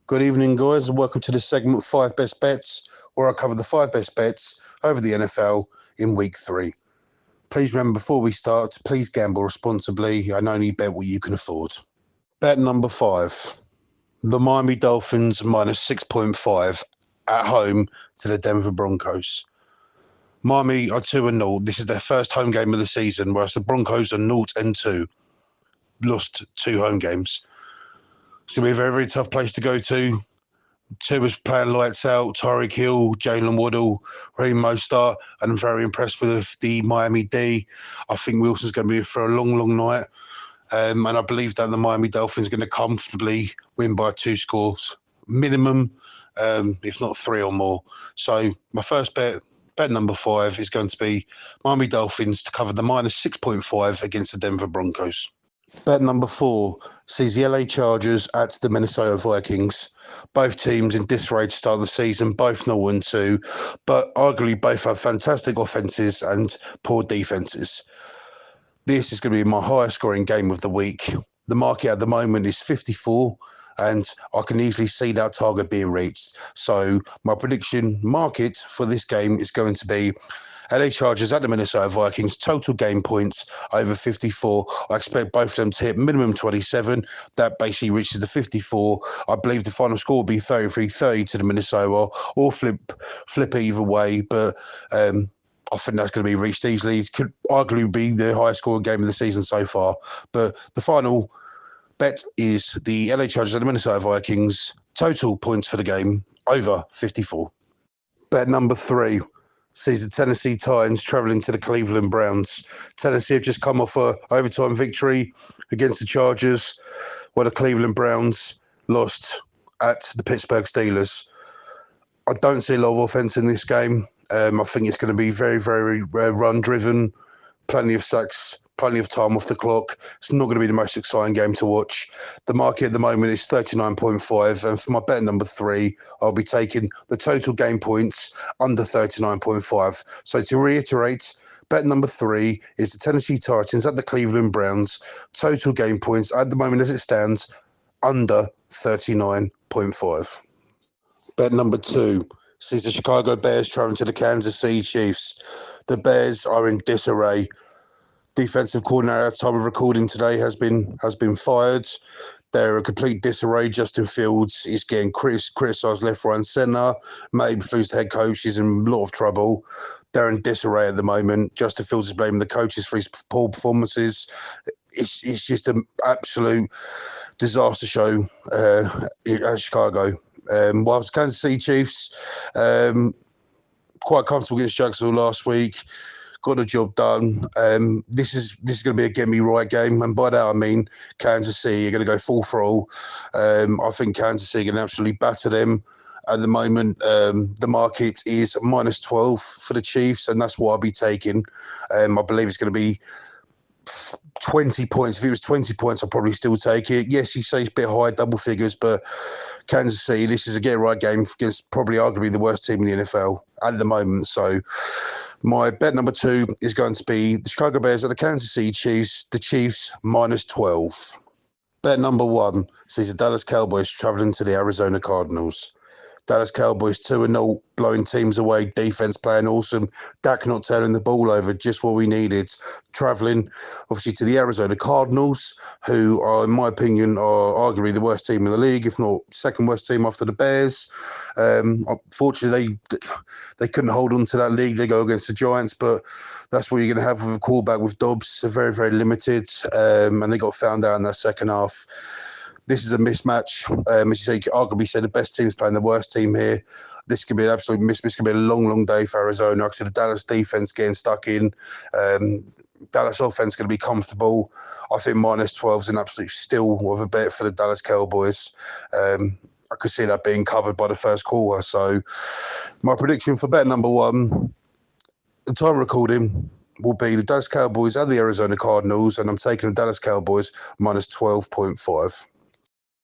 Good evening, guys, and welcome to the segment 5 Best Bets, where I cover the 5 best bets over the NFL in Week 3. Please remember, before we start, please gamble responsibly and only bet what you can afford. Bet number 5, the Miami Dolphins minus 6.5 at home to the Denver Broncos. Miami are 2-0. This is their first home game of the season, whereas the Broncos are 0-2, lost 2 home games. It's going to be a very, very tough place to go to. Tua's playing lights out. Tyreek Hill, Jalen Waddle, Raheem Mostert, and I'm very impressed with the Miami D. I think Wilson's going to be for a long, long night. And I believe that the Miami Dolphins are going to comfortably win by 2 scores minimum, if not 3 or more. So my first bet number 5, is going to be Miami Dolphins to cover the minus 6.5 against the Denver Broncos. Bet number 4 sees the LA Chargers at the Minnesota Vikings. Both teams in disarray to start the season, both 0-2, but arguably both have fantastic offenses and poor defenses. This is going to be my highest scoring game of the week. The market at the moment is 54, and I can easily see that target being reached. So my prediction market for this game is going to be LA Chargers at the Minnesota Vikings, total game points over 54. I expect both of them to hit minimum 27. That basically reaches the 54. I believe the final score will be 33-30 to the Minnesota, or flip either way. But I think that's going to be reached easily. It could arguably be the highest scoring game of the season so far. But the final bet is the LA Chargers at the Minnesota Vikings, total points for the game over 54. Bet number 3 sees the Tennessee Titans travelling to the Cleveland Browns. Tennessee have just come off a overtime victory against the Chargers, where the Cleveland Browns lost at the Pittsburgh Steelers. I don't see a lot of offense in this game. I think it's going to be very, very run-driven, plenty of sacks, plenty of time off the clock. It's not going to be the most exciting game to watch. The market at the moment is 39.5, and for my bet number 3, I'll be taking the total game points under 39.5. So to reiterate, bet number 3 is the Tennessee Titans at the Cleveland Browns, total game points at the moment as it stands under 39.5. Bet number 2 sees the Chicago Bears traveling to the Kansas City Chiefs. The Bears are in disarray. Defensive coordinator at the time of recording today has been fired. They're a complete disarray. Justin Fields is getting criticised left, right, and centre. Maybe Buffoon's the head coach is in a lot of trouble. They're in disarray at the moment. Justin Fields is blaming the coaches for his poor performances. It's just an absolute disaster show at Chicago. Whilst Kansas City Chiefs quite comfortable against Jacksonville last week, got the job done. This is going to be a get me right game, and by that I mean Kansas City are going to go full throttle. I think Kansas City are going to absolutely batter them. At the moment, the market is minus 12 for the Chiefs, and that's what I'll be taking. I believe it's going to be 20 points. If it was 20 points, I'd probably still take it. Yes, you say it's a bit high, double figures, but Kansas City, this is a get right game against probably arguably the worst team in the NFL at the moment. So my bet number 2 is going to be the Chicago Bears at the Kansas City Chiefs, the Chiefs minus 12. Bet number 1 sees the Dallas Cowboys traveling to the Arizona Cardinals. Dallas Cowboys 2-0, blowing teams away, defense playing awesome. Dak not turning the ball over, just what we needed. Traveling, obviously, to the Arizona Cardinals, who are, in my opinion, are arguably the worst team in the league, if not second worst team after the Bears. Unfortunately, they couldn't hold on to that league. They go against the Giants, but that's what you're going to have with a quarterback with Dobbs. They're very, very limited, and they got found out in that second half. This is a mismatch. As you say, arguably say the best team's playing the worst team here. This could be an absolute mismatch. This could be a long, long day for Arizona. Like I said, the Dallas defense getting stuck in. Dallas offense going to be comfortable. I think minus 12 is an absolute steal of a bet for the Dallas Cowboys. I could see that being covered by the first quarter. So my prediction for bet number 1, the time recording, will be the Dallas Cowboys and the Arizona Cardinals, and I'm taking the Dallas Cowboys minus 12.5.